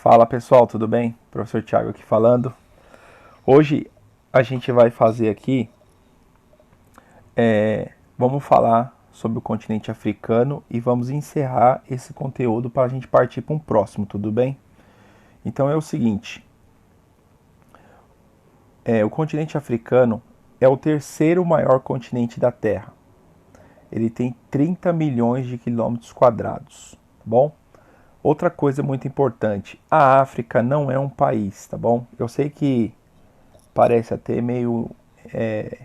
Fala pessoal, tudo bem? Professor Thiago aqui falando. Hoje a gente vai fazer aqui, vamos falar sobre o continente africano e vamos encerrar esse conteúdo para a gente partir para um próximo, tudo bem? Então é o seguinte, o continente africano é o terceiro maior continente da Terra. Ele tem 30 milhões de quilômetros quadrados, tá bom? Outra coisa muito importante, a África não é um país, tá bom? Eu sei que parece até meio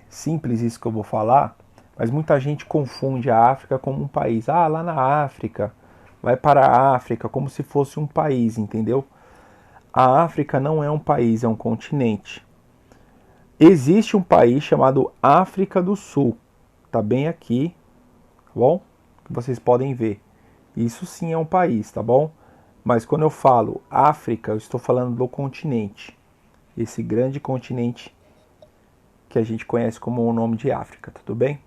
simples isso que eu vou falar, mas muita gente confunde a África como um país. Ah, lá na África, vai para a África como se fosse um país, entendeu? A África não é um país, é um continente. Existe um país chamado África do Sul, tá bem aqui, tá bom? Que vocês podem ver. Isso sim é um país, tá bom? Mas quando eu falo África, eu estou falando do continente. Esse grande continente que a gente conhece como o nome de África, tudo bem?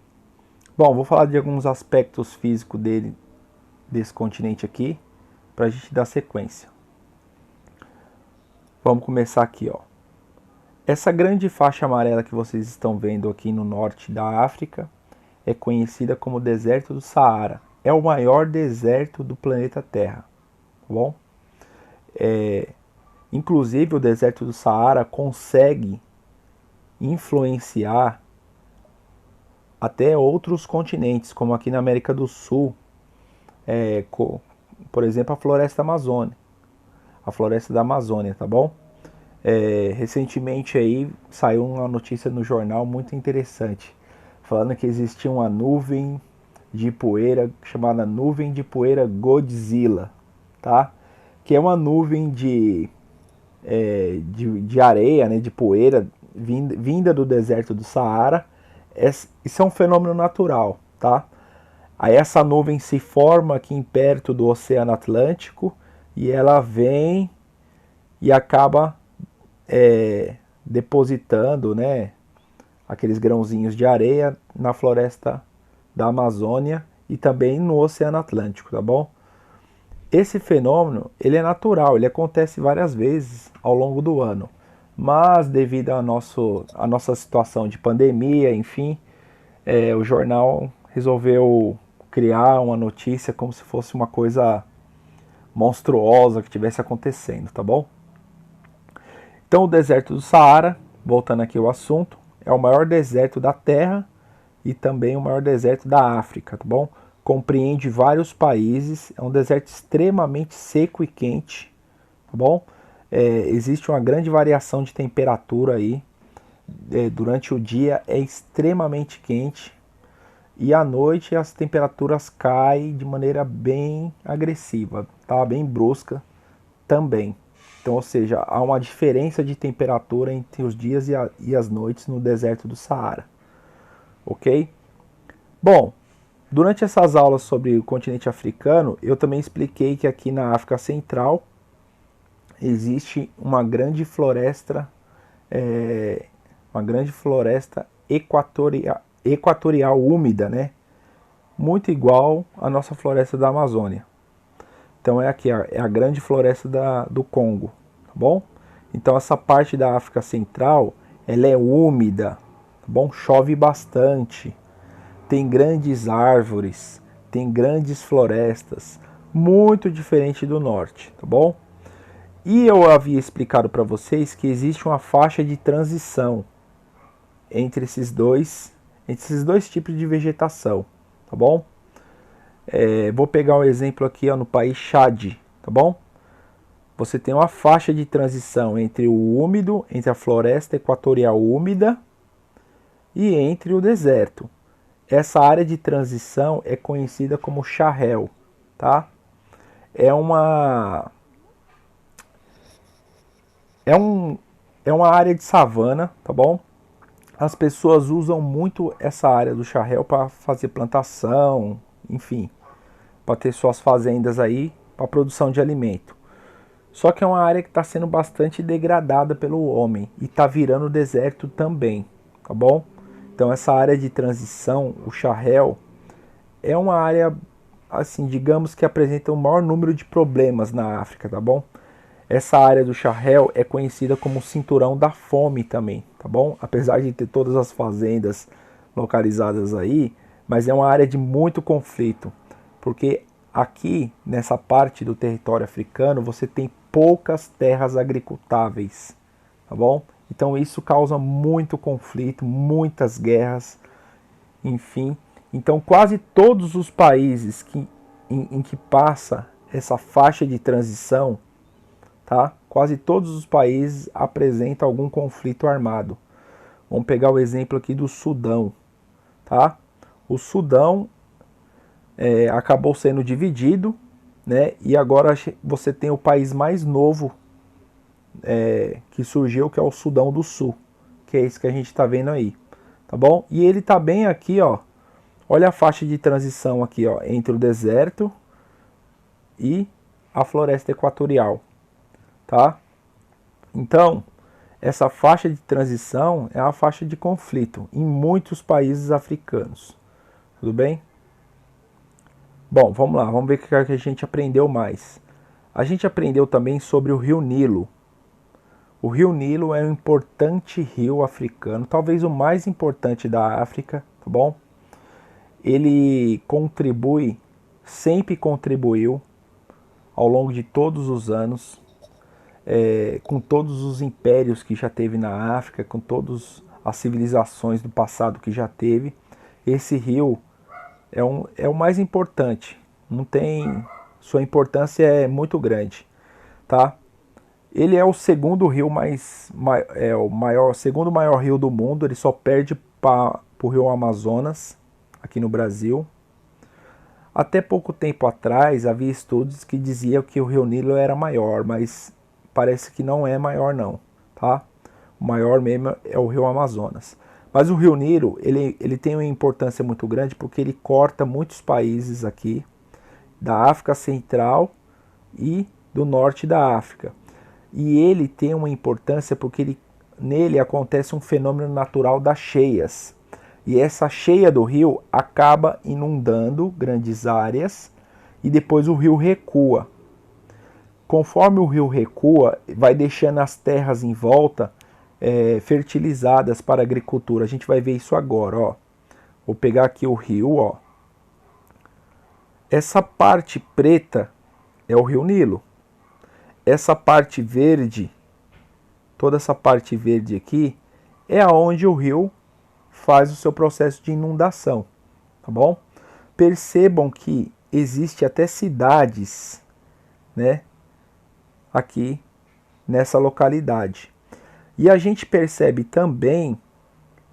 Bom, vou falar de alguns aspectos físicos desse continente aqui, para a gente dar sequência. Vamos começar aqui, ó. Essa grande faixa amarela que vocês estão vendo aqui no norte da África é conhecida como Deserto do Saara. É o maior deserto do planeta Terra, tá bom? Inclusive o deserto do Saara consegue influenciar até outros continentes, como aqui na América do Sul, por exemplo, a floresta amazônica, a floresta da Amazônia, tá bom? Recentemente aí saiu uma notícia no jornal muito interessante, falando que existia uma nuvem de poeira chamada nuvem de poeira Godzilla, tá? Que é uma nuvem de areia, né, de poeira vinda do deserto do Saara. Isso é um fenômeno natural, tá? Aí essa nuvem se forma aqui perto do Oceano Atlântico e ela vem e acaba depositando, né, aqueles grãozinhos de areia na floresta da Amazônia e também no Oceano Atlântico, tá bom? Esse fenômeno, ele é natural, ele acontece várias vezes ao longo do ano, mas devido à nossa situação de pandemia, enfim, o jornal resolveu criar uma notícia como se fosse uma coisa monstruosa que estivesse acontecendo, tá bom? Então o deserto do Saara, voltando aqui ao assunto, é o maior deserto da Terra e também o maior deserto da África, tá bom? Compreende vários países, é um deserto extremamente seco e quente, tá bom? Existe uma grande variação de temperatura aí, durante o dia é extremamente quente e à noite as temperaturas caem de maneira bem agressiva, tá? Bem brusca também. Então, ou seja, há uma diferença de temperatura entre os dias e as noites no deserto do Saara, ok? Bom, durante essas aulas sobre o continente africano, eu também expliquei que aqui na África Central existe uma grande floresta equatorial úmida, né? Muito igual à nossa floresta da Amazônia. Então é aqui, é a grande floresta do Congo, tá bom? Então essa parte da África Central, ela é úmida, tá bom? Chove bastante, tem grandes árvores, tem grandes florestas, muito diferente do norte, tá bom? E eu havia explicado para vocês que existe uma faixa de transição entre esses dois tipos de vegetação, tá bom? Vou pegar um exemplo aqui no país Chad, tá bom? Você tem uma faixa de transição entre o úmido, entre a floresta equatorial úmida e entre o deserto. Essa área de transição é conhecida como Sahel, tá? É uma área de savana, tá bom? As pessoas usam muito essa área do Sahel para fazer plantação, enfim, para ter suas fazendas aí para produção de alimento. Só que é uma área que está sendo bastante degradada pelo homem e está virando deserto também, tá bom? Então essa área de transição, o Sahel, é uma área, assim, digamos que apresenta o maior número de problemas na África, tá bom? Essa área do Sahel é conhecida como Cinturão da Fome também, tá bom? Apesar de ter todas as fazendas localizadas aí, mas é uma área de muito conflito, porque aqui nessa parte do território africano você tem poucas terras agricultáveis, tá bom? Então isso causa muito conflito, muitas guerras, enfim. Então quase todos os países em que passa essa faixa de transição, tá? Quase todos os países apresentam algum conflito armado. Vamos pegar o exemplo aqui do Sudão, tá? O Sudão acabou sendo dividido, né? E agora você tem o país mais novo que surgiu, que é o Sudão do Sul, que é esse que a gente está vendo aí, tá bom? E ele tá bem aqui, ó. Olha a faixa de transição aqui, ó, entre o deserto e a floresta equatorial, tá? Então, essa faixa de transição é a faixa de conflito em muitos países africanos. Tudo bem? Bom, vamos lá, vamos ver o que a gente aprendeu mais. A gente aprendeu também sobre o rio Nilo. O rio Nilo é um importante rio africano, talvez o mais importante da África, tá bom? Ele contribui, sempre contribuiu, ao longo de todos os anos, com todos os impérios que já teve na África, com todas as civilizações do passado que já teve. Esse rio é o mais importante, não tem, sua importância é muito grande, tá? Ele é o segundo rio segundo maior rio do mundo. Ele só perde para o rio Amazonas aqui no Brasil. Até pouco tempo atrás havia estudos que diziam que o rio Nilo era maior, mas parece que não é maior não, tá? O maior mesmo é o rio Amazonas. Mas o rio Nilo, ele tem uma importância muito grande porque ele corta muitos países aqui da África Central e do norte da África. E ele tem uma importância porque nele acontece um fenômeno natural das cheias. E essa cheia do rio acaba inundando grandes áreas e depois o rio recua. Conforme o rio recua, vai deixando as terras em volta fertilizadas para a agricultura. A gente vai ver isso agora, ó. Vou pegar aqui o rio, ó. Essa parte preta é o rio Nilo. Essa parte verde, toda essa parte verde aqui, é aonde o rio faz o seu processo de inundação, tá bom? Percebam que existe até cidades, né, aqui nessa localidade. E a gente percebe também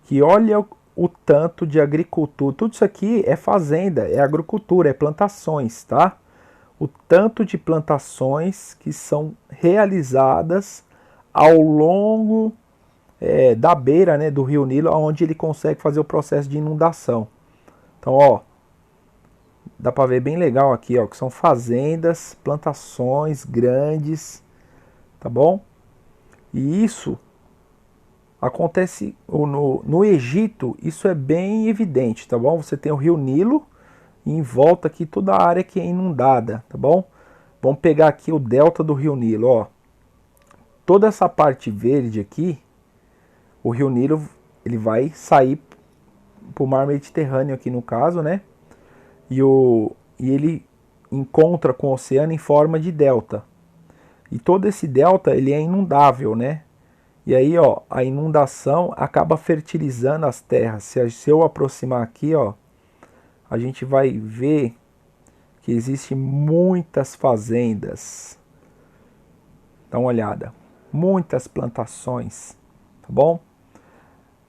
que olha o tanto de agricultura, tudo isso aqui é fazenda, é agricultura, é plantações, tá? O tanto de plantações que são realizadas ao longo da beira, né, do rio Nilo, onde ele consegue fazer o processo de inundação. Então, ó, dá para ver bem legal aqui, ó, que são fazendas, plantações grandes, tá bom? E isso acontece no Egito, isso é bem evidente, tá bom? Você tem o rio Nilo e em volta aqui toda a área que é inundada, tá bom? Vamos pegar aqui o delta do rio Nilo, ó. Toda essa parte verde aqui, o rio Nilo, ele vai sair para o mar Mediterrâneo aqui no caso, né? E ele encontra com o oceano em forma de delta. E todo esse delta, ele é inundável, né? E aí, ó, a inundação acaba fertilizando as terras. Se eu aproximar aqui, ó, a gente vai ver que existem muitas fazendas. Dá uma olhada. Muitas plantações, tá bom?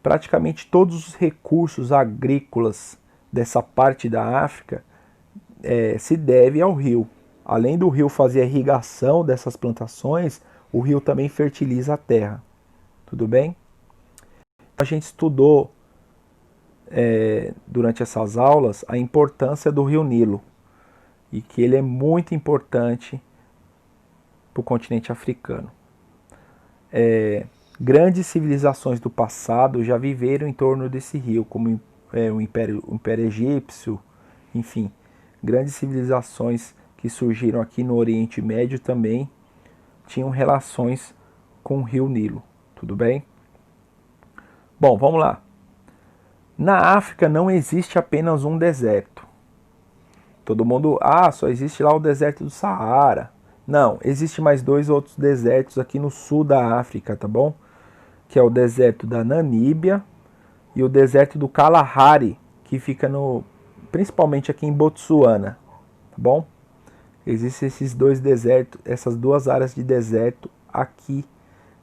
Praticamente todos os recursos agrícolas dessa parte da África se deve ao rio. Além do rio fazer a irrigação dessas plantações, o rio também fertiliza a terra. Tudo bem? A gente estudou durante essas aulas a importância do rio Nilo e que ele é muito importante para o continente africano. Grandes civilizações do passado já viveram em torno desse rio, como o Império Egípcio, enfim, grandes civilizações que surgiram aqui no Oriente Médio também tinham relações com o rio Nilo, tudo bem? Bom, vamos lá. Na África não existe apenas um deserto. Todo mundo, só existe lá o deserto do Saara. Não, existe mais 2 outros desertos aqui no sul da África, tá bom? Que é o deserto da Namíbia e o deserto do Kalahari, que fica principalmente aqui em Botsuana, tá bom? Existem esses 2 desertos, essas 2 áreas de deserto aqui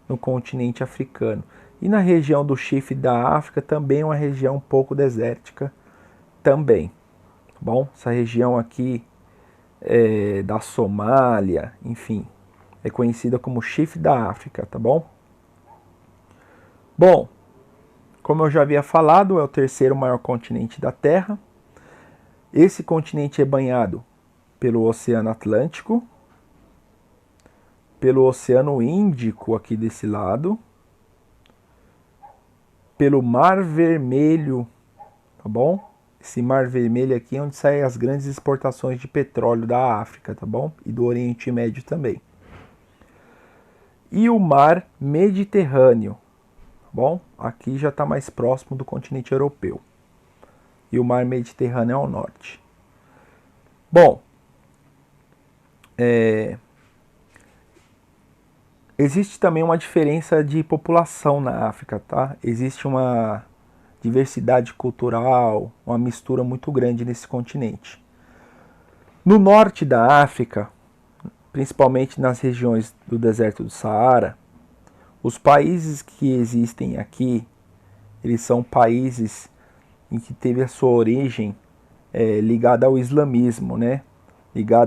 no continente africano. E na região do Chifre da África também é uma região um pouco desértica também, tá bom? Essa região aqui da Somália, enfim, é conhecida como Chifre da África, tá bom? Bom, como eu já havia falado, é o 3º maior continente da Terra. Esse continente é banhado pelo Oceano Atlântico, pelo Oceano Índico aqui desse lado, pelo Mar Vermelho, tá bom? Esse Mar Vermelho aqui é onde saem as grandes exportações de petróleo da África, tá bom? E do Oriente Médio também. E o Mar Mediterrâneo, tá bom? Aqui já está mais próximo do continente europeu. E o Mar Mediterrâneo é ao norte. Bom, existe também uma diferença de população na África, tá? Existe uma diversidade cultural, uma mistura muito grande nesse continente. No norte da África, principalmente nas regiões do deserto do Saara, os países que existem aqui, eles são países em que teve a sua origem ligada ao islamismo, né? Ligado